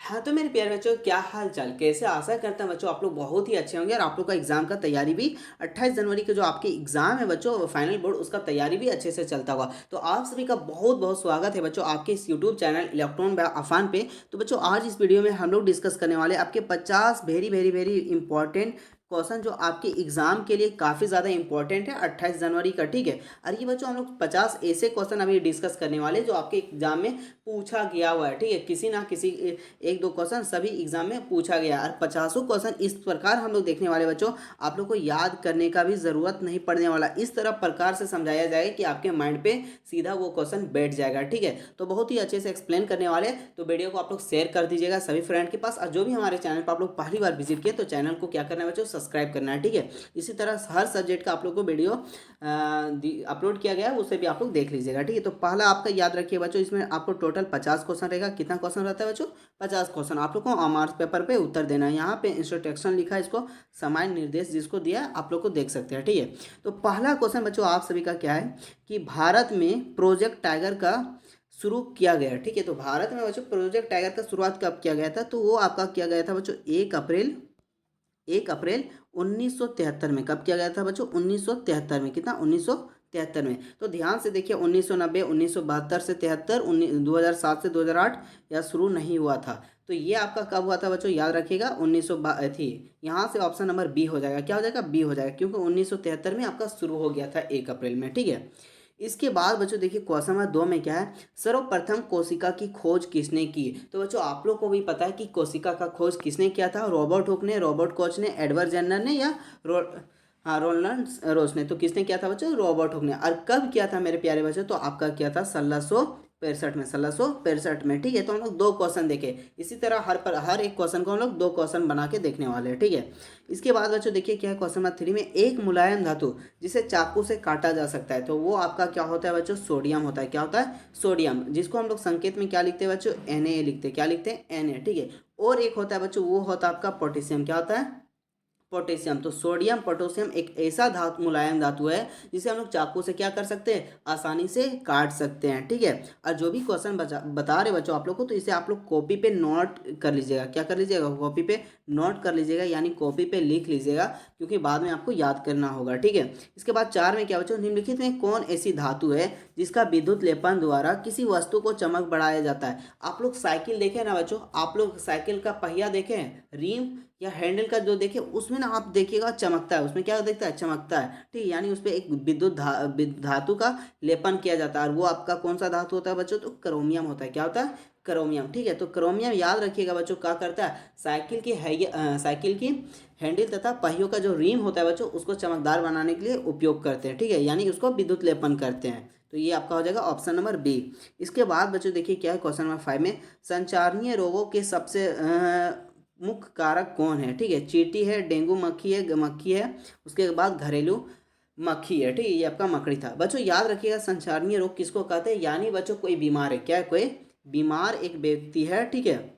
हाँ, तो मेरे प्यारे बच्चों क्या हाल चाल कैसे आशा करता हूँ बच्चों आप लोग बहुत ही अच्छे होंगे और आप लोग का एग्जाम का तैयारी भी 28 जनवरी के जो आपके एग्जाम है बच्चों फाइनल बोर्ड उसका तैयारी भी अच्छे से चलता हुआ। तो आप सभी का बहुत बहुत स्वागत है बच्चों आपके इस यूट्यूब चैनल इलेक्ट्रॉन अफान पे। तो बच्चों आज इस वीडियो में हम लोग डिस्कस करने वाले आपके 50 very very very important question जो आपके एग्जाम के लिए काफ़ी ज़्यादा इंपॉर्टेंट है 28 जनवरी का। ठीक है, और ये बच्चों हम लोग 50 ऐसे क्वेश्चन अभी डिस्कस करने वाले जो आपके एग्जाम में पूछा गया हुआ है। ठीक है, किसी ना किसी एक दो क्वेश्चन सभी एग्जाम में पूछा गया और 50 क्वेश्चन इस प्रकार हम लोग देखने वाले बच्चों आप लोग को याद करने का भी ज़रूरत नहीं पड़ने वाला। इस तरह प्रकार से समझाया जाएगा कि आपके माइंड पे सीधा वो क्वेश्चन बैठ जाएगा। ठीक है, तो बहुत ही अच्छे से एक्सप्लेन करने वाले, तो वीडियो को आप लोग शेयर कर दीजिएगा सभी फ्रेंड के पास। और जो भी हमारे चैनल पर आप लोग पहली बार विजिट किए तो चैनल को क्या करना है बच्चों, सब्सक्राइब करना है। ठीक है, इसी तरह हर सब्जेक्ट का आप लोग को वीडियो अपलोड किया गया है, उसे भी आप लोग देख लीजिएगा। ठीक है, तो पहला आपका याद रखिए बच्चों, इसमें आपको टोटल 50 क्वेश्चन रहेगा। कितना क्वेश्चन रहता है बच्चों, 50 क्वेश्चन आप लोग को मार्क्स पेपर पे उत्तर देना है। यहाँ पे इंस्ट्रक्शन लिखा है, इसको सामान्य निर्देश जिसको दिया है आप लोग को देख सकते हैं। ठीक है, तो पहला क्वेश्चन बच्चों आप सभी का क्या है कि भारत में प्रोजेक्ट टाइगर का शुरू किया गया। ठीक है, तो भारत में बच्चों प्रोजेक्ट टाइगर का शुरुआत कब किया गया था, तो वो आपका किया गया था बच्चों 1 अप्रैल 1973 में। कब किया गया था बच्चों, 1973 में। कितना, 1973 में। तो ध्यान से देखिए 1990, 1972 से 73, 2007 से 2008 यह शुरू नहीं हुआ था। तो ये आपका कब हुआ था बच्चों, याद रखिएगा 1900 थी। यहाँ से ऑप्शन नंबर बी हो जाएगा। क्या हो जाएगा, बी हो जाएगा, क्योंकि 1973 में आपका शुरू हो गया था 1 अप्रैल में। ठीक है, इसके बाद बच्चों देखिए क्वेश्चन नंबर 2 में क्या है, सर्वप्रथम कोशिका की खोज किसने की। तो बच्चों आप लोग को भी पता है कि कोशिका का खोज किसने किया था, रॉबर्ट हुक ने, रॉबर्ट कोच ने, एडवर्ड जेन्नर ने, या रो हाँ रोलैंड रोस ने। तो किसने किया था बच्चों, रॉबर्ट हुक ने। और कब किया था मेरे प्यारे बच्चों, तो आपका किया था 1665 में, 1665 में। ठीक है, तो हम लोग दो क्वेश्चन देखे। इसी तरह हर एक क्वेश्चन को हम लोग दो क्वेश्चन बना के देखने वाले हैं। ठीक है, इसके बाद बच्चों देखिए क्या है, क्वेश्चन नंबर 3 में एक मुलायम धातु जिसे चाकू से काटा जा सकता है, तो वो आपका क्या होता है बच्चों, सोडियम होता है। क्या होता है, सोडियम, जिसको हम लोग संकेत में क्या लिखते हैं बच्चों, Na लिखते हैं। क्या लिखते हैं, Na। ठीक है, और एक होता है बच्चों, वो होता है आपका पोटेशियम। क्या होता है, पोटेशियम। तो सोडियम पोटेशियम एक ऐसा धातु, मुलायम धातु है जिसे हम लोग चाकू से क्या कर सकते हैं, आसानी से काट सकते हैं। ठीक है, और जो भी क्वेश्चन बता रहे बच्चों आप लोग को, तो इसे आप लोग कॉपी पे नोट कर लीजिएगा। क्या कर लीजिएगा, कॉपी पे नोट कर लीजिएगा, यानी कॉपी पे लिख लीजिएगा, क्योंकि बाद में आपको याद करना होगा। ठीक है, इसके बाद 4 में क्या बच्चों, निम्नलिखित में कौन ऐसी धातु है जिसका विद्युत लेपन द्वारा किसी वस्तु को चमक बढ़ाया जाता है। आप लोग साइकिल देखें ना बच्चों, आप लोग साइकिल का पहिया देखें, रिम या हैंडल का जो देखे, उसमें ना आप देखिएगा चमकता है, उसमें क्या दिखता है, चमकता है। ठीक है, यानी उस पर एक धातु का लेपन किया जाता है, और वो आपका कौन सा धातु होता है बच्चों, तो क्रोमियम होता है। क्या होता है, क्रोमियम। ठीक है, तो क्रोमियम याद रखिएगा बच्चों, क्या करता है, साइकिल की हैंडल तथा पहियों का जो रिम होता है बच्चों, उसको चमकदार बनाने के लिए उपयोग करते हैं। ठीक है, यानी उसको विद्युत लेपन करते हैं। तो ये आपका हो जाएगा ऑप्शन नंबर बी। इसके बाद बच्चों देखिए क्या है, क्वेश्चन नंबर 5 में संचारणीय रोगों के सबसे मुख्य कारक कौन है। ठीक है, चींटी है, डेंगू मक्खी है, उसके बाद घरेलू मक्खी है। ठीक है, ये आपका मकड़ी था। बच्चों याद रखिएगा संचारणीय रोग किसको कहते हैं, यानी बच्चों कोई बीमार है, क्या है, कोई बीमार एक व्यक्ति है। ठीक है,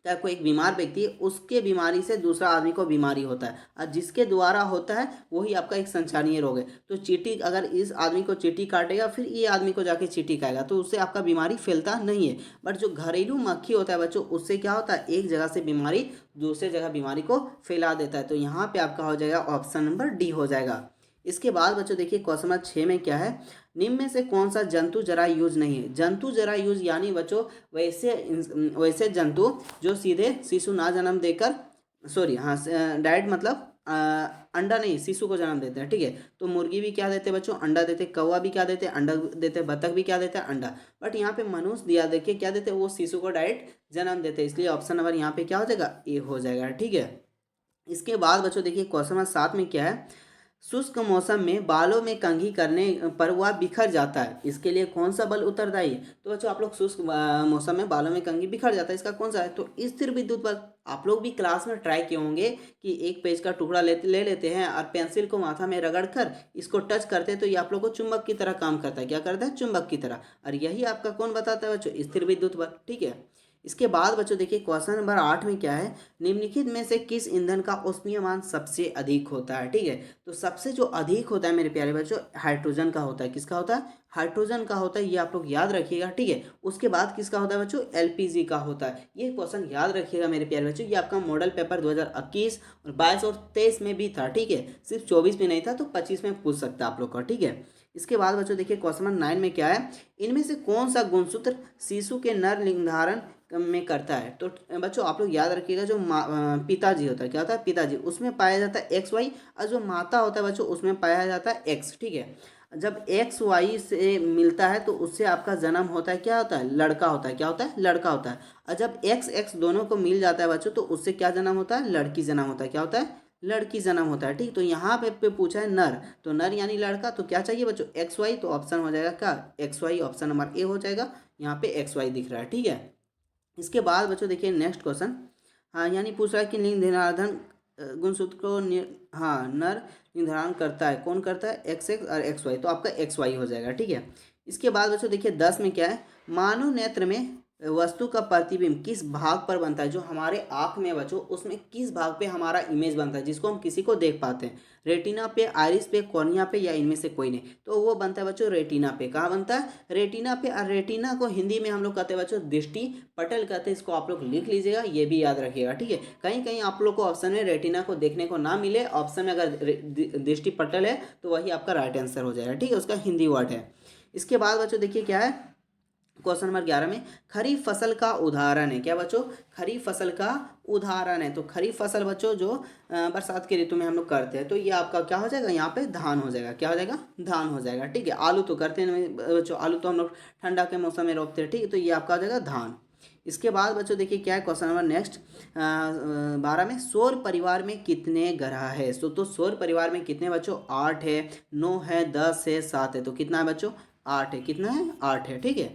क्या कोई एक बीमार व्यक्ति है, उसके बीमारी से दूसरा आदमी को बीमारी होता है, और जिसके द्वारा होता है वही आपका एक संचारणीय रोग है। तो चींटी, अगर इस आदमी को चींटी काटेगा, फिर ये आदमी को जाके चींटी खाएगा, तो उससे आपका बीमारी फैलता नहीं है। बट जो घरेलू मक्खी होता है बच्चों, उससे क्या होता है, एक जगह से बीमारी दूसरे जगह बीमारी को फैला देता है। तो यहाँ पे आपका हो जाएगा ऑप्शन नंबर डी हो जाएगा। इसके बाद बच्चों देखिए क्वेश्चन नंबर 6 में क्या है, निम्न में से कौन सा जंतु जरा यूज नहीं है। जंतु जरा यूज यानी बच्चों वैसे जंतु जो सीधे शिशु ना जन्म देकर, सॉरी हाँ, डायरेक्ट मतलब अंडा नहीं, शिशु को जन्म देते हैं। ठीक है, तो मुर्गी भी क्या देते हैं बच्चों, अंडा देते, कौवा भी क्या देते हैं, अंडा देते, बतख भी क्या देता है, अंडा। बट यहाँ पे मनुष्य दिया, देखिए क्या देते हैं, वो शिशु को डायरेक्ट जन्म देते हैं, इसलिए ऑप्शन नंबर यहाँ पे क्या हो जाएगा, ए हो जाएगा। ठीक है, इसके बाद बच्चों देखिए क्वेश्चन नंबर 7 में क्या है, शुष्क मौसम में बालों में कंघी करने पर वह बिखर जाता है, इसके लिए कौन सा बल उत्तरदायी है। तो बच्चों आप लोग शुष्क मौसम में बालों में कंघी बिखर जाता है, इसका कौन सा है, तो स्थिर विद्युत बल। आप लोग भी क्लास में ट्राई किए होंगे कि एक पेज का टुकड़ा ले लेते हैं और पेंसिल को माथा में रगड़ कर इसको टच करते हैं, तो ये आप लोग को चुंबक की तरह काम करता है। क्या करता है, चुंबक की तरह। और यही आपका कौन बताता है बच्चों, स्थिर विद्युत बल। ठीक है, इसके बाद बच्चों देखिए क्वेश्चन नंबर 8 में क्या है, निम्नलिखित में से किस ईंधन का उष्मीयमान सबसे अधिक होता है। ठीक है, तो सबसे जो अधिक होता है मेरे प्यारे बच्चों हाइड्रोजन का होता है। किसका होता है? हाइड्रोजन का होता है, ये आप लोग याद रखिएगा। ठीक है, उसके बाद किसका होता है बच्चों? एलपीजी का होता है। ये क्वेश्चन याद रखिएगा मेरे प्यारे बच्चों, ये आपका मॉडल पेपर 2021 और 22 और 23 में भी था। ठीक है, सिर्फ 24 में नहीं था, तो 25 में पूछ सकता है आप लोग का। ठीक है, इसके बाद बच्चों देखिए क्वेश्चन नंबर 9 में क्या है, इनमें से कौन सा गुणसूत्र शिशु के नर लिंगाधारण में करता है। तो बच्चों आप लोग याद रखिएगा, जो पिताजी होता है, क्या होता है? पिताजी, उसमें पाया जाता है एक्स वाई, और जो माता होता है बच्चों उसमें पाया जाता है एक्स। ठीक है, जब एक्स वाई से मिलता है तो उससे आपका जन्म होता है, क्या होता है? लड़का होता है। क्या होता है? लड़का होता है। और जब एक्स एक्स दोनों को मिल जाता है बच्चों तो उससे क्या जन्म होता है? लड़की जन्म होता है। क्या होता है? लड़की जन्म होता है। ठीक, तो यहाँ पे पूछा है नर, तो नर यानी लड़का, तो क्या चाहिए बच्चों? एक्स वाई, तो ऑप्शन हो जाएगा क्या? X Y, option number A हो जाएगा। यहाँ पे एक्स वाई दिख रहा है। ठीक है, इसके बाद बच्चों देखिए नेक्स्ट क्वेश्चन, हाँ यानी पूछ रहा है कि लिंग निर्धारण गुणसूत्र को हाँ नर निर्धारण करता है, कौन करता है? एक्स एक्स और एक्स वाई, तो आपका एक्स वाई हो जाएगा। ठीक है, इसके बाद बच्चों देखिए 10 में क्या है, मानव नेत्र में वस्तु का प्रतिबिंब किस भाग पर बनता है। जो हमारे आँख में बच्चों, उसमें किस भाग पे हमारा इमेज बनता है जिसको हम किसी को देख पाते हैं? रेटिना पे, आइरिस पे, कॉर्निया पे, या इनमें से कोई नहीं? तो वो बनता है बच्चों रेटिना पे। कहाँ बनता है? रेटिना पे। और रेटिना को हिंदी में हम लोग कहते हैं बच्चों दृष्टि पटल कहते हैं। इसको आप लोग लिख लीजिएगा, ये भी याद रखिएगा। ठीक है, कहीं कहीं आप लोग को ऑप्शन में रेटिना को देखने को ना मिले, ऑप्शन में अगर दृष्टि पटल है तो वही आपका राइट आंसर हो जाएगा। ठीक है, उसका हिंदी वर्ड है। इसके बाद बच्चों देखिए क्या है, क्वेश्चन नंबर 11 में खरीफ फसल का उदाहरण है। क्या बच्चों? खरीफ फसल का उदाहरण है। तो खरीफ फसल बच्चों जो बरसात के ऋतु में हम लोग करते हैं, तो ये आपका क्या हो जाएगा? यहाँ पे धान हो जाएगा। क्या हो जाएगा? धान हो जाएगा। ठीक है, आलू तो करते हैं बच्चों, आलू तो हम लोग ठंडा के मौसम में रोपते हैं। ठीक है, तो ये आपका हो जाएगा धान। इसके बाद बच्चों देखिए क्या है, क्वेश्चन नंबर नेक्स्ट 12 में सौर परिवार में कितने ग्रह है। तो सौर परिवार में कितने बच्चों? 8 है, 9 है, 10 है, 7 है। तो कितना है बच्चों? 8 है। कितना है? 8 है। ठीक है,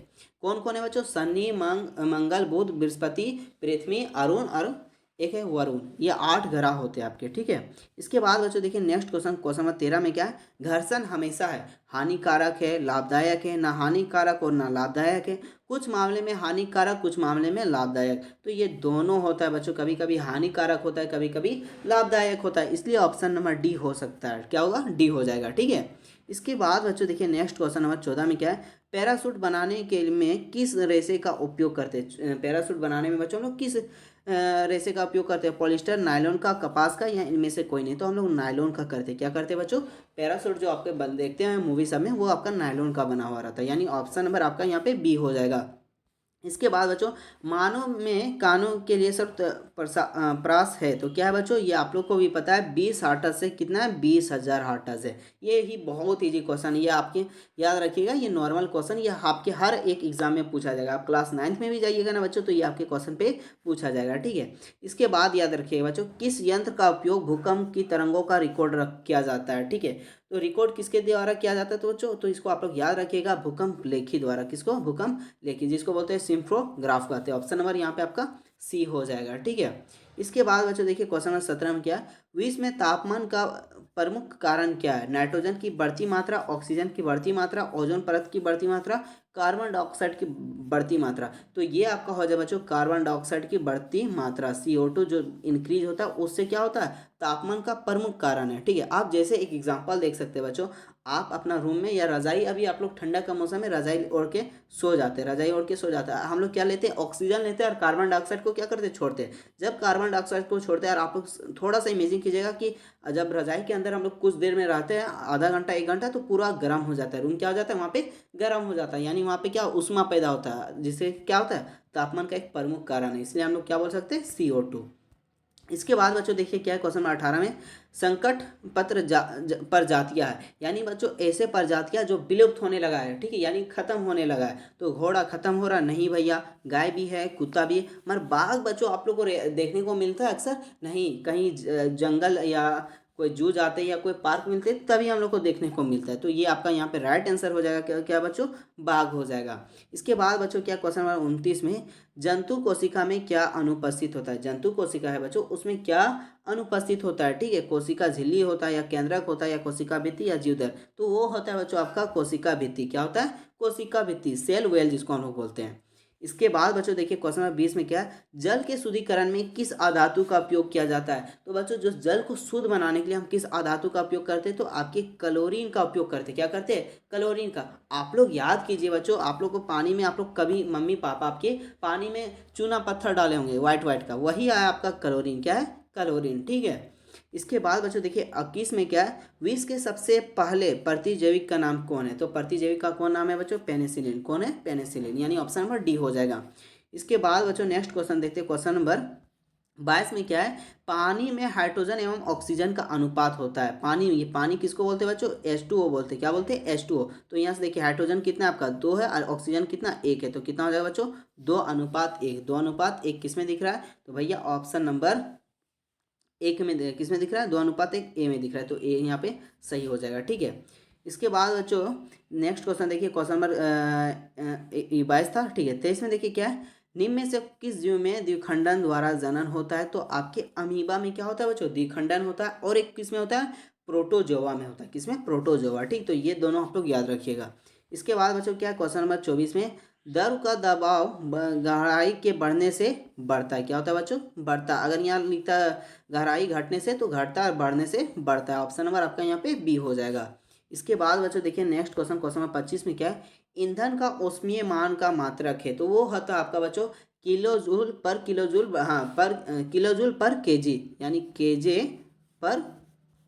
कौन कौन है बच्चों? शनि, मंगल, बुध, बृहस्पति, पृथ्वी, अरुण और एक है वरुण। ये 8 ग्रह होते हैं आपके। ठीक है, इसके बाद बच्चों देखिए नेक्स्ट क्वेश्चन, क्वेश्चन नंबर 13 में क्या है, घर्षण हमेशा है हानिकारक है, लाभदायक है, ना हानिकारक और ना लाभदायक है, कुछ मामले में हानिकारक, कुछ मामले में लाभदायक। तो ये दोनों होता है बच्चों, कभी कभी हानिकारक होता है, कभी कभी लाभदायक होता है, इसलिए ऑप्शन नंबर डी हो सकता है। क्या होगा? डी हो जाएगा। ठीक है, इसके बाद बच्चों देखिए नेक्स्ट क्वेश्चन नंबर 14 में क्या है, पैराशूट बनाने के में किस रेशे का उपयोग करते हैं। पैराशूट बनाने में बच्चों हम लोग किस रेशे का उपयोग करते हैं? पॉलिस्टर, नायलॉन का, कपास का, या इनमें से कोई नहीं? तो हम लोग नायलॉन का करते हैं। क्या करते हैं बच्चों? पैराशूट जो आपके देखते हैं मूवी सब में, वो आपका नायलॉन का बना हुआ रहता है, यानी ऑप्शन नंबर आपका यहाँ पे बी हो जाएगा। इसके बाद बच्चों मानव में कानों के लिए सब प्रास है, तो क्या है बच्चों? ये आप लोग को भी पता है, 20 हार्टज से कितना है? 20,000 हार्टज है। ये ही बहुत ईजी क्वेश्चन, ये आपके याद रखिएगा, ये नॉर्मल क्वेश्चन, ये आपके हर एक एग्जाम में पूछा जाएगा। आप क्लास 9th में भी जाइएगा ना बच्चों, तो ये आपके क्वेश्चन पे पूछा जाएगा। ठीक है, इसके बाद याद रखिएगा बच्चों, किस यंत्र का उपयोग भूकंप की तरंगों का रिकॉर्ड किया जाता है। ठीक है, तो रिकॉर्ड किसके द्वारा किया जाता है तो बच्चों, तो इसको आप लोग याद रखिएगा, भूकंप लेखी द्वारा। किसको? भूकंप लेखी, जिसको बोलते हैं सिम्फ्रोग्राफ कहते हैं। ऑप्शन नंबर यहाँ पे आपका सी हो जाएगा। ठीक है, इसके बाद बच्चों देखिए क्वेश्चन नंबर 17 में क्या है, विश्व में तापमान का प्रमुख कारण क्या है। नाइट्रोजन की बढ़ती मात्रा, ऑक्सीजन की बढ़ती मात्रा, ओजोन परत की बढ़ती मात्रा, कार्बन डाइऑक्साइड की बढ़ती मात्रा। तो ये आपका हो जाए बच्चों कार्बन डाइऑक्साइड की बढ़ती मात्रा, CO2 जो इंक्रीज होता है उससे क्या होता है? तापमान का प्रमुख कारण है। ठीक है, आप जैसे एक एग्जांपल देख सकते हैं बच्चों, आप अपना रूम में या रजाई, अभी आप लोग ठंडा का मौसम में रजाई ओढ़ के सो जाते हैं, रजाई ओढ़ के सो जाता है। हम लोग क्या लेते हैं? ऑक्सीजन लेते हैं, और कार्बन डाइऑक्साइड को क्या करते हैं? छोड़ते हैं। जब कार्बन डाइऑक्साइड को छोड़ते हैं, और आप लोग थोड़ा सा इमेजिन कीजिएगा कि जब रजाई के अंदर हम लोग कुछ देर में रहते हैं, आधा घंटा 1 घंटा, तो पूरा गर्म हो जाता है रूम। क्या हो जाता है? वहाँ पे गर्म हो जाता है, यानी वहाँ पे क्या ऊष्मा पैदा होता है, जिससे क्या होता है? तापमान का एक प्रमुख कारण है, इसलिए हम लोग क्या बोल सकते हैं? CO2। इसके बाद बच्चों देखिए क्या है, क्वेश्चन नंबर 18 में संकट पत्र प्रजातियां है, यानी बच्चों ऐसे प्रजातियां जो विलुप्त होने लगा है। ठीक है, यानी खत्म होने लगा है। तो घोड़ा खत्म हो रहा नहीं भैया, गाय भी है, कुत्ता भी है, मगर बाघ बच्चों आप लोग को देखने को मिलता है अक्सर नहीं, कहीं जंगल या कोई जू जाते हैं या कोई पार्क मिलते हैं तभी हम लोग को देखने को मिलता है। तो ये आपका यहाँ पे राइट आंसर हो जाएगा। क्या क्या बच्चों? बाघ हो जाएगा। इसके बाद बच्चों क्या, क्वेश्चन नंबर 29 में जंतु कोशिका में क्या अनुपस्थित होता है। जंतु कोशिका है बच्चों, उसमें क्या अनुपस्थित होता है। ठीक है, कोशिका झिल्ली होता है, या केंद्रक होता है, या कोशिका भित्ति, या जीवदर। तो वो होता है बच्चों आपका कोशिका भित्ति। क्या होता है? कोशिका भित्ति, सेल वेल जिसको हम लोग बोलते हैं। इसके बाद बच्चों देखिए क्वेश्चन नंबर 20 में क्या है, जल के शुद्धिकरण में किस अधातु का उपयोग किया जाता है। तो बच्चों जो जल को शुद्ध बनाने के लिए हम किस अधातु का उपयोग करते हैं, तो आपके क्लोरीन का उपयोग करते हैं। क्या करते हैं, क्लोरीन का। आप लोग याद कीजिए बच्चों, आप लोग को पानी में आप लोग कभी मम्मी पापा आपके पानी में चूना पत्थर डाले होंगे वाइट वाइट का, वही आया आपका क्लोरीन। क्या है, क्लोरीन। ठीक है। इसके बाद बच्चों देखिए 21 में क्या है, विश्व के सबसे पहले प्रतिजैविक का नाम कौन है। तो प्रतिजैविक का कौन नाम है बच्चों, पेनिसिलिन। कौन है, पेनिसिलिन, यानी ऑप्शन नंबर डी हो जाएगा। इसके बाद बच्चों नेक्स्ट क्वेश्चन देखते हैं, क्वेश्चन नंबर 22 में क्या है, पानी में हाइड्रोजन एवं ऑक्सीजन का अनुपात होता है। पानी, ये पानी किसको बोलते हैं बच्चों, H2O बोलते हैं। क्या बोलते हैं, H2O। तो यहाँ से देखिए हाइड्रोजन कितना आपका 2 है और ऑक्सीजन कितना 1 है, तो कितना हो जाएगा बच्चों, 2:1। 2:1 किस में दिख रहा है, तो भैया ऑप्शन नंबर एक में, किस में दिख रहा है, 2:1 ए में दिख रहा है, तो ए यहाँ पे सही हो जाएगा। ठीक है। इसके बाद बच्चों नेक्स्ट क्वेश्चन देखिए, क्वेश्चन नंबर 22 था। ठीक है। 23 में देखिए क्या है, निम्न में से किस जीव में द्विखंडन द्वारा जनन होता है। तो आपके अमीबा में क्या होता है बच्चों, द्विखंडन होता है, और एक किस में होता है, प्रोटोजोआ में होता है। किसमें, प्रोटोजोआ। ठीक, तो ये दोनों आप लोग याद रखिएगा। इसके बाद बच्चों क्या है, क्वेश्चन नंबर 24 में, द्रव का दबाव गहराई के बढ़ने से बढ़ता है। क्या होता है बच्चों, बढ़ता है। अगर यहाँ लिखता है गहराई घटने से, तो घटता है, और बढ़ने से बढ़ता है। ऑप्शन नंबर आपका यहाँ पे बी हो जाएगा। इसके बाद बच्चों देखिए नेक्स्ट क्वेश्चन, क्वेश्चन नंबर 25 में क्या है, ईंधन का ऊष्मीय मान का मात्रक है। तो वो होता है आपका बच्चों किलो जूल पर किलो जूल, हाँ पर किलो जूल पर केजी, यानी केजे पर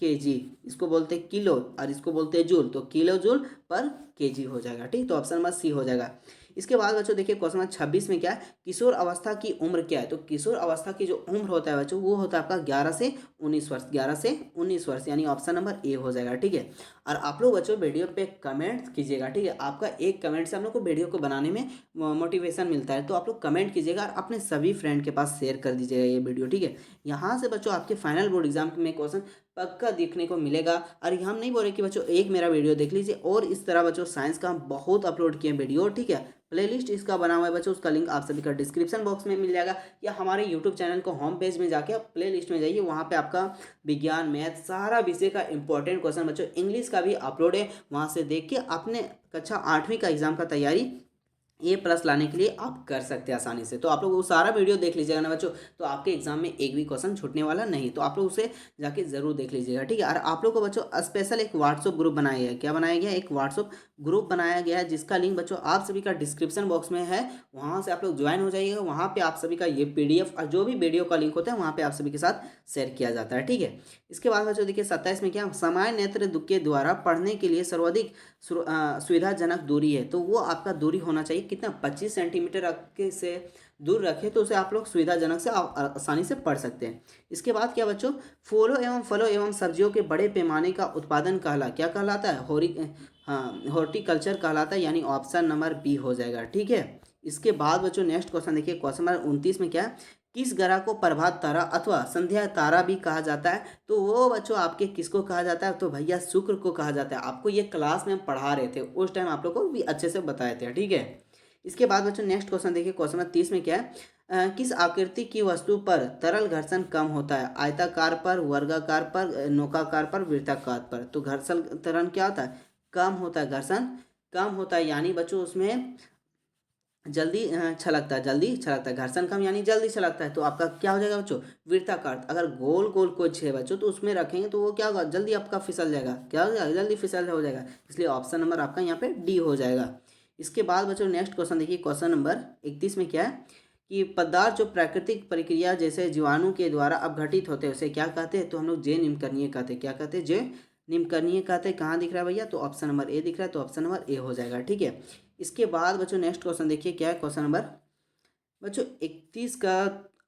केजी। इसको बोलते हैं किलो और इसको बोलते हैं जूल, तो किलो जूल पर केजी हो जाएगा। ठीक, तो ऑप्शन नंबर सी हो जाएगा। इसके बाद बच्चों देखिए क्वेश्चन नंबर 26 में क्या है, किशोर अवस्था की उम्र क्या है। तो किशोर अवस्था की जो उम्र होता है बच्चों, वो होता है आपका 11 से 19 वर्ष। 11 से 19 वर्ष, यानी ऑप्शन नंबर ए हो जाएगा। ठीक है। और आप लोग बच्चों वीडियो पे कमेंट कीजिएगा। ठीक है। आपका एक कमेंट से हम लोग को वीडियो को बनाने में मोटिवेशन मिलता है, तो आप लोग कमेंट कीजिएगा और अपने सभी फ्रेंड के पास शेयर कर दीजिएगा ये वीडियो। ठीक है। यहाँ से बच्चों आपके फाइनल बोर्ड एग्जाम में क्वेश्चन पक्का देखने को मिलेगा। और हम नहीं बोल रहे कि बच्चों एक मेरा वीडियो देख लीजिए, और इस तरह बच्चों साइंस का हम बहुत अपलोड किए हैं वीडियो। ठीक है। प्लेलिस्ट इसका बना हुआ है बच्चों, उसका लिंक आप सभी का डिस्क्रिप्शन बॉक्स में मिल जाएगा, या हमारे यूट्यूब चैनल को होम पेज में जाके आप प्ले लिस्ट में जाइए, वहाँ पे आपका विज्ञान मैथ सारा विषय का इंपॉर्टेंट क्वेश्चन बच्चों इंग्लिश का भी अपलोड है, वहाँ से देख के अपने कक्षा 8वीं का एग्जाम का तैयारी A+ लाने के लिए आप कर सकते हैं आसानी से। तो आप लोग वो सारा वीडियो देख लीजिएगा ना बच्चों, तो आपके एग्जाम में एक भी क्वेश्चन छूटने वाला नहीं। तो आप लोग उसे जाके जरूर देख लीजिएगा। ठीक है। और आप लोग को बच्चों स्पेशल एक व्हाट्सअप ग्रुप बनाया गया है। क्या बनाया गया है, एक व्हाट्सअप ग्रुप बनाया गया है, जिसका लिंक बच्चों आप सभी का डिस्क्रिप्शन बॉक्स में है, वहाँ से आप लोग ज्वाइन हो जाइएगा। वहाँ पे आप सभी का ये PDF और जो भी वीडियो का लिंक होता है, वहाँ पे आप सभी के साथ शेयर किया जाता है। ठीक है। इसके बाद बच्चों देखिए 27 में क्या, सामान्य नेत्र के द्वारा पढ़ने के लिए सर्वाधिक सुविधाजनक दूरी है। तो वो आपका दूरी होना चाहिए कितना, 25 सेंटीमीटर से दूर रखें, तो उसे आप लोग सुविधाजनक से आसानी से पढ़ सकते हैं। इसके बाद क्या बच्चों, फलों एवं सब्जियों के बड़े पैमाने का उत्पादन क्या कहलाता है, हॉर्टिकल्चर कहलाता है, यानी ऑप्शन नंबर बी हो जाएगा। ठीक है। इसके बाद बच्चों नेक्स्ट क्वेश्चन देखिए, क्वेश्चन नंबर 29 में क्या है, किस ग्रह को प्रभात तारा अथवा संध्या तारा भी कहा जाता है। तो वो बच्चों आपके किसको कहा जाता है, तो भैया शुक्र को कहा जाता है। आपको ये क्लास में हम पढ़ा रहे थे, उस टाइम आप लोग को भी अच्छे से बताए थे। ठीक है। इसके बाद बच्चों नेक्स्ट क्वेश्चन देखिए, क्वेश्चन नंबर 30 में क्या है, किस आकृति की वस्तु पर तरल घर्षण कम होता है। आयताकार पर, वर्गाकार पर, नौकाकार पर, वृत्ताकार पर। तो घर्षण त्वरण क्या होता है, कम होता है, घर्षण कम होता है, यानी बच्चों उसमें जल्दी छलकता है, जल्दी छलकता है। घर्षण कम यानी जल्दी छलकता है, तो आपका क्या हो जाएगा बच्चों, वृत्ताकार। अगर गोल गोल कुछ है बच्चों, तो उसमें रखेंगे तो वो क्या होगा, जल्दी आपका फिसल जाएगा। क्या हो जाएगा, जल्दी फिसल हो जाएगा। इसलिए ऑप्शन नंबर आपका यहाँ पे डी हो जाएगा। इसके बाद बच्चों नेक्स्ट क्वेश्चन देखिए, क्वेश्चन नंबर 31 में क्या है, कि पदार्थ जो प्राकृतिक प्रक्रिया जैसे जीवाणु के द्वारा अपघटित होते हैं, उसे क्या कहते हैं। तो हम लोग जैव निम्नकरणीय कहते हैं। क्या कहते हैं, जैव निम्नकरणीय कहते हैं। कहाँ दिख रहा है भैया, तो ऑप्शन नंबर ए दिख रहा है, तो ऑप्शन नंबर ए हो जाएगा। ठीक है। इसके बाद बच्चों नेक्स्ट क्वेश्चन देखिए क्या है, क्वेश्चन नंबर बच्चों 31 का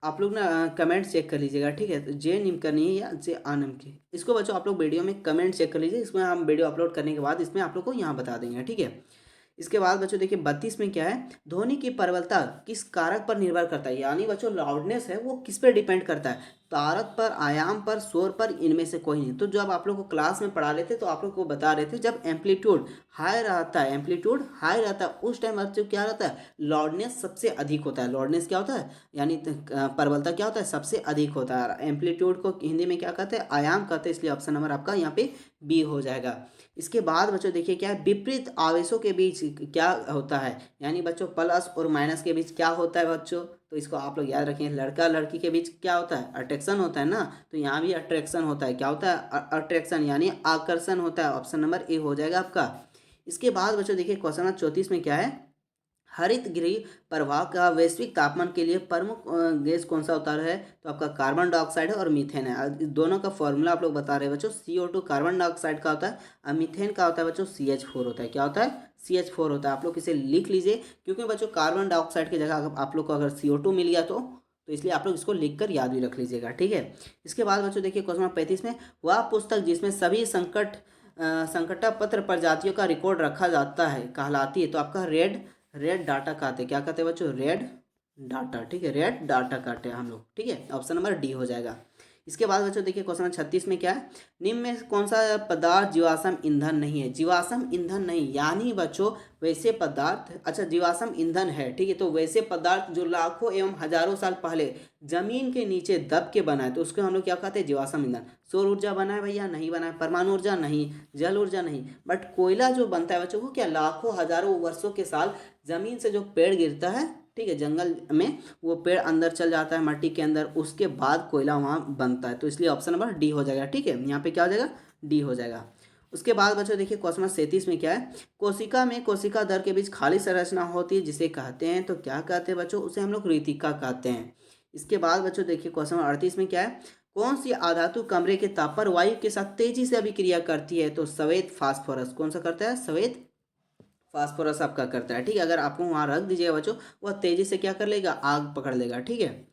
आप लोग ना कमेंट चेक कर लीजिएगा। ठीक है। तो जे निम्नकरणीय या जे अनिम्नकरणीय, इसको बच्चों आप लोग वीडियो में कमेंट चेक कर लीजिए। इसमें हम वीडियो अपलोड करने के बाद इसमें आप लोग को यहाँ बता देंगे। ठीक है। इसके बाद बच्चों देखिए 32 में क्या है, ध्वनि की प्रबलता किस कारक पर निर्भर करता है। यानी बच्चों लाउडनेस है वो किस पे डिपेंड करता है, तारक पर, आयाम पर, शोर पर, इनमें से कोई नहीं। तो जब आप लोग को क्लास में पढ़ा रहे थे, तो आप लोग को बता रहे थे, जब एम्पलीट्यूड हाई रहता है, एम्पलीट्यूड हाई रहता है, उस टाइम बच्चों क्या रहता है, लाउडनेस सबसे अधिक होता है। लाउडनेस क्या होता है, यानी प्रबलता क्या होता है, सबसे अधिक होता है। एम्पलीट्यूड को हिंदी में क्या कहते हैं, आयाम कहते हैं। इसलिए ऑप्शन नंबर आपका यहाँ पे बी हो जाएगा। इसके बाद बच्चों देखिए क्या है, विपरीत आवेशों के बीच क्या होता है, यानी बच्चों प्लस और माइनस के बीच क्या होता है बच्चों, तो इसको आप लोग याद रखें। लड़का लड़की के बीच क्या होता है, अट्रैक्शन होता है ना, तो यहाँ भी अट्रैक्शन होता है। क्या होता है, अट्रैक्शन यानी आकर्षण होता है। ऑप्शन नंबर ए हो जाएगा आपका। इसके बाद बच्चों देखिए क्वेश्चन नंबर 34 में क्या है, हरित गृह प्रवाह का वैश्विक तापमान के लिए प्रमुख गैस कौन सा होता है, तो आपका कार्बन डाइऑक्साइड है और मीथेन है। इस दोनों का फॉर्मूला आप लोग बता रहे हैं बच्चों। CO2 कार्बन डाइऑक्साइड का होता है और मीथेन का होता है बच्चों CH4 होता है। क्या होता है, CH4 होता है। आप लोग इसे लिख लीजिए, क्योंकि बच्चों कार्बन डाइऑक्साइड की जगह आप लोग को अगर CO2 मिल गया तो इसलिए आप लोग इसको लिख कर याद भी रख लीजिएगा, ठीक है। इसके बाद बच्चों देखिए क्वेश्चन नंबर 35 में, वह पुस्तक जिसमें सभी संकटपत्र प्रजातियों का रिकॉर्ड रखा जाता है कहलाती है, तो आपका रेड डाटा कहते हैं। क्या कहते हैं बच्चों, रेड डाटा, ठीक है, रेड डाटा कहते हैं हम लोग, ठीक है। ऑप्शन नंबर डी हो जाएगा। इसके बाद बच्चों देखिए क्वेश्चन नंबर 36 में क्या है, निम्न में कौन सा पदार्थ जीवाश्म ईंधन नहीं है। जीवाश्म ईंधन नहीं यानी बच्चों वैसे पदार्थ, अच्छा जीवाश्म ईंधन है, ठीक है, तो वैसे पदार्थ जो लाखों एवं हजारों साल पहले जमीन के नीचे दब के बना है, तो उसको हम लोग क्या कहते हैं, जीवाश्म ईंधन। सौर ऊर्जा बना है भैया, नहीं बना है। परमाणु ऊर्जा नहीं, जल ऊर्जा नहीं, बट कोयला जो बनता है बच्चों को क्या लाखों हजारों वर्षों के साल जमीन से जो पेड़ गिरता है, ठीक है, जंगल में, वो पेड़ अंदर चल जाता है मट्टी के अंदर, उसके बाद कोयला वहाँ बनता है। तो इसलिए ऑप्शन नंबर डी हो जाएगा, ठीक है। यहाँ पे क्या हो जाएगा, डी हो जाएगा। उसके बाद बच्चों देखिए क्वेश्चन नंबर 37 में क्या है, कोशिका में कोशिका दर के बीच खाली संरचना होती है जिसे कहते हैं, तो क्या कहते हैं बच्चों, उसे हम लोग रितिका कहते हैं। इसके बाद बच्चों देखिए क्वेश्चन नंबर 38 में क्या है, कौन सी अधातु कमरे के ताप पर वायु के साथ तेजी से अभिक्रिया करती है, तो श्वेत फास्फोरस। कौन सा करता है, श्वेत फास्फोरस आपका करता है, ठीक है। अगर आपको वहाँ रख दीजिएगा बच्चों, वह तेजी से क्या कर लेगा, आग पकड़ लेगा, ठीक है।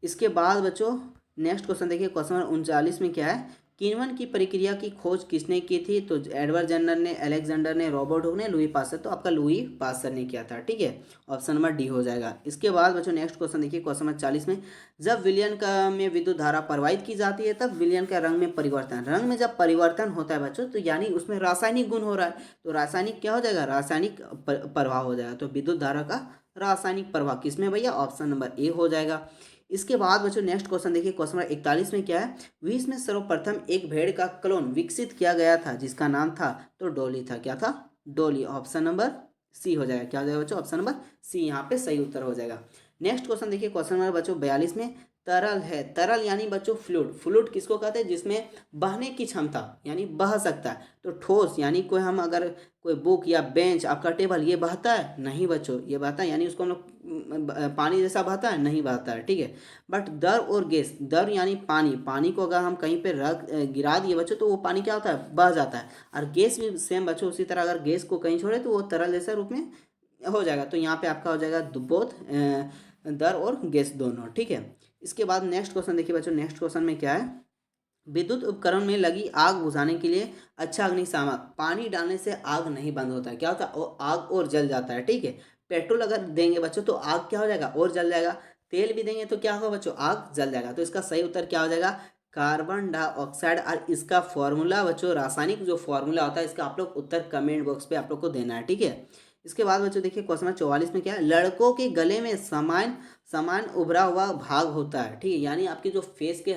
इसके बाद बच्चों नेक्स्ट क्वेश्चन देखिए क्वेश्चन नंबर 39 में क्या है, किण्वन की प्रक्रिया की खोज किसने की थी, तो एडवर्ड जनर ने, अलेक्जेंडर ने, रॉबर्ट हुक ने, लुई पास्चर, तो आपका लुई पास्चर ने किया था, ठीक है। ऑप्शन नंबर डी हो जाएगा। इसके बाद बच्चों नेक्स्ट क्वेश्चन देखिए क्वेश्चन नंबर 40 में, जब विलयन का में विद्युत धारा प्रवाहित की जाती है तब विलयन का रंग में परिवर्तन, रंग में जब परिवर्तन होता है बच्चों, तो यानी उसमें रासायनिक गुण हो रहा है, तो रासायनिक क्या हो जाएगा, रासायनिक प्रभाव हो जाएगा। तो विद्युत धारा का रासायनिक प्रभाव किसमें भैया, ऑप्शन नंबर ए हो जाएगा। इसके बाद बच्चों नेक्स्ट क्वेश्चन देखिए क्वेश्चन नंबर 41 में क्या है, विश्व में सर्वप्रथम एक भेड़ का क्लोन विकसित किया गया था जिसका नाम था, तो डॉली था। क्या था, डॉली। ऑप्शन नंबर सी हो जाएगा। क्या हो जाएगा बच्चों, ऑप्शन नंबर सी यहाँ पे सही उत्तर हो जाएगा। नेक्स्ट क्वेश्चन देखिए क्वेश्चन नंबर बच्चों 42 में, तरल है, तरल यानी बच्चों फ्लूइड, फ्लूइड किसको कहते हैं, जिसमें बहने की क्षमता यानी बह सकता है। तो ठोस यानी कोई हम अगर कोई बुक या बेंच आपका टेबल ये बहता है, नहीं बच्चों ये बहता है, यानी उसको हम लोग पानी जैसा बहता है, नहीं बहता है, ठीक है। बट दर और गैस, दर यानी पानी, पानी को अगर हम कहीं पे रख गिरा दिए बच्चों, तो वो पानी क्या होता है, बह जाता है। और गैस भी सेम बच्चों उसी तरह, अगर गैस को कहीं छोड़े तो वो तरल जैसा रूप में हो जाएगा। तो यहाँ पे आपका हो जाएगा बोथ, दर और गैस दोनों, ठीक है। इसके बाद नेक्स्ट क्वेश्चन देखिए बच्चों, नेक्स्ट क्वेश्चन में क्या है, विद्युत उपकरण में लगी आग बुझाने के लिए अच्छा अग्निशामक, पानी डालने से आग नहीं बंद होता है, क्या होता है, वो आग और जल जाता है, ठीक है। पेट्रोल अगर देंगे बच्चों तो आग क्या हो जाएगा, और जल जाएगा। तेल भी देंगे तो क्या होगा बच्चों, आग जल जाएगा। तो इसका सही उत्तर क्या हो जाएगा, कार्बन डाइऑक्साइड। और इसका फॉर्मूला बच्चों, रासायनिक जो फॉर्मूला होता है, इसका आप लोग उत्तर कमेंट बॉक्स पे आप लोग को देना है, ठीक है। इसके बाद बच्चों देखिए क्वेश्चन नंबर 44 में क्या है, लड़कों के गले में समान समान उभरा हुआ भाग होता है, ठीक है, यानी आपकी जो फेस के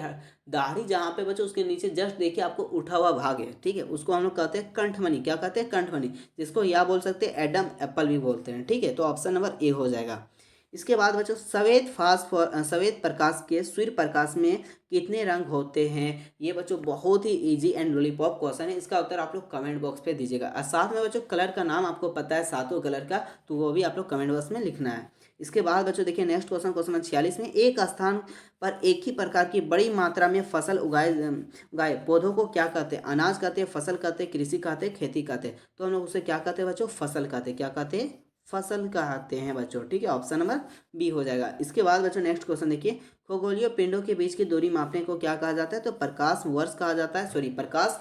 दाढ़ी जहाँ पे बच्चों उसके नीचे जस्ट देखिए आपको उठा हुआ भाग है, ठीक है, उसको हम लोग कहते हैं कंठमणि। क्या कहते हैं, कंठमणि, जिसको या बोल सकते हैं एडम एप्पल भी बोलते हैं, ठीक है। तो ऑप्शन नंबर ए हो जाएगा। इसके बाद बच्चों श्वेत प्रकाश के सूर्य प्रकाश में कितने रंग होते हैं, ये बच्चों बहुत ही इजी एंड लॉलीपॉप क्वेश्चन है। इसका उत्तर आप लोग कमेंट बॉक्स पे दीजिएगा। और साथ में बच्चों कलर का नाम आपको पता है, सातों कलर का, तो वो भी आप लोग कमेंट बॉक्स में लिखना है। इसके बाद बच्चों देखिए नेक्स्ट क्वेश्चन, क्वेश्चन नंबर 46 में, एक स्थान पर एक ही प्रकार की बड़ी मात्रा में फसल उगाए पौधों को क्या कहते हैं, अनाज कहते हैं, फसल कहते हैं, कृषि कहते हैं, खेती कहते हैं। तो हम लोग उसे क्या कहते हैं बच्चों, फसल कहते हैं। क्या कहते हैं, फसल कहते हैं बच्चों, ठीक है। ऑप्शन नंबर बी हो जाएगा। इसके बाद बच्चों नेक्स्ट क्वेश्चन देखिए, खगोलीय पिंडों के बीच की दूरी मापने को क्या कहा जाता है, तो प्रकाश वर्ष कहा जाता है, सॉरी प्रकाश,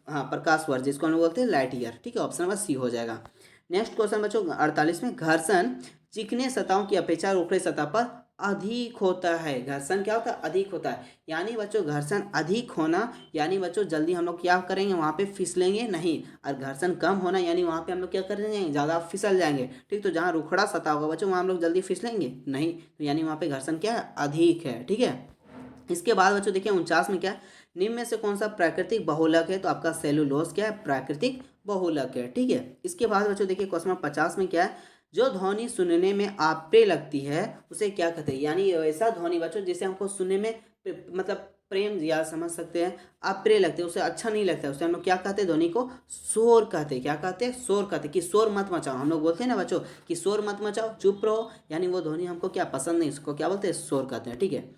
हाँ प्रकाश वर्ष, जिसको हम लोग बोलते हैं लाइट ईयर, ठीक है। ऑप्शन नंबर सी हो जाएगा। नेक्स्ट क्वेश्चन बच्चों 48 में, घर्षण चिकने सतहों की अपेक्षा ऊपरी सतह पर अधिक होता है। घर्षण क्या होता है, अधिक होता है, यानी बच्चों घर्षण अधिक होना यानी बच्चों जल्दी हम लोग क्या करेंगे, वहाँ पे फिसलेंगे नहीं। और घर्षण कम होना यानी वहाँ पे हम लोग क्या करेंगे, ज़्यादा फिसल जाएंगे, ठीक। तो जहाँ रुखड़ा सतह होगा बच्चों वहाँ हम लोग जल्दी फिसलेंगे नहीं, तो यानी वहाँ पे घर्षण क्या है, अधिक है, ठीक है। इसके बाद बच्चों देखिए 49 में क्या है, निम्न में से कौन सा प्राकृतिक बहुलक है, तो आपका सेलुलोज क्या है, प्राकृतिक बहुलक है। ठीक है, इसके बाद बच्चों देखिए क्वेश्चन नंबर 50 में क्या है, जो ध्वनि सुनने में अप्रिय लगती है उसे क्या कहते हैं, यानी ऐसा ध्वनि बच्चों जिसे हमको सुनने में मतलब प्रेम या समझ सकते हैं अप्रिय लगते हैं, उसे अच्छा नहीं लगता है, उसे हम लोग क्या कहते हैं, ध्वनि को शोर कहते हैं। क्या कहते हैं, शोर कहते हैं, कि शोर मत मचाओ। हम लोग बोलते हैं ना बच्चों कि शोर मत मचाओ, चुप रहो, यानी वो ध्वनि हमको क्या पसंद नहीं, उसको क्या बोलते हैं, शोर कहते हैं। ठीक है,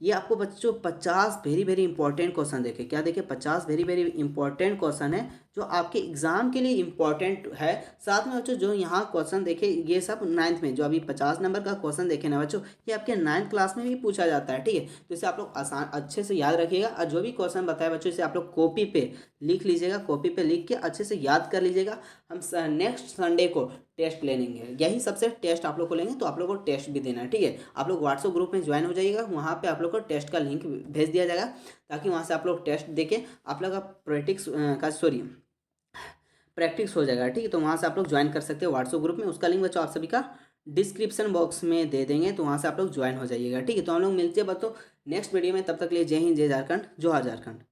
ये आपको बच्चों 50 वेरी वेरी इंपॉर्टेंट क्वेश्चन देखे, क्या देखे, 50 वेरी वेरी इंपॉर्टेंट क्वेश्चन है जो आपके एग्जाम के लिए इंपॉर्टेंट है। साथ में बच्चों जो यहाँ क्वेश्चन देखे ये सब 9th में, जो अभी 50 नंबर का क्वेश्चन देखे ना बच्चों, ये आपके 9th क्लास में भी पूछा जाता है। ठीक है, तो इसे आप लोग आसान अच्छे से याद रखिएगा, और जो भी क्वेश्चन बताए बच्चों इसे आप लोग कॉपी पे लिख लीजिएगा, कॉपी पे लिख के अच्छे से याद कर लीजिएगा। हम नेक्स्ट संडे को टेस्ट ले लेंगे, यही सबसे टेस्ट आप लोग को लेंगे, तो आप लोग को टेस्ट भी देना है। ठीक है, आप लोग व्हाट्सएप ग्रुप में ज्वाइन हो जाइएगा, वहाँ पे आप लोग को टेस्ट का लिंक भेज दिया जाएगा, ताकि वहाँ से आप लोग टेस्ट देके आप लोग का प्रैक्टिस हो जाएगा। ठीक है, तो वहाँ से आप लोग ज्वाइन कर सकते हो व्हाट्सएप ग्रुप में, उसका लिंक बच्चों आप सभी का डिस्क्रिप्शन बॉक्स में दे देंगे, तो वहाँ से आप लोग ज्वाइन हो जाइएगा। ठीक है, तो हम लोग मिलते हैं बच्चों नेक्स्ट वीडियो में, तब तक के लिए जय हिंद, जय झारखंड, जोहार झारखंड।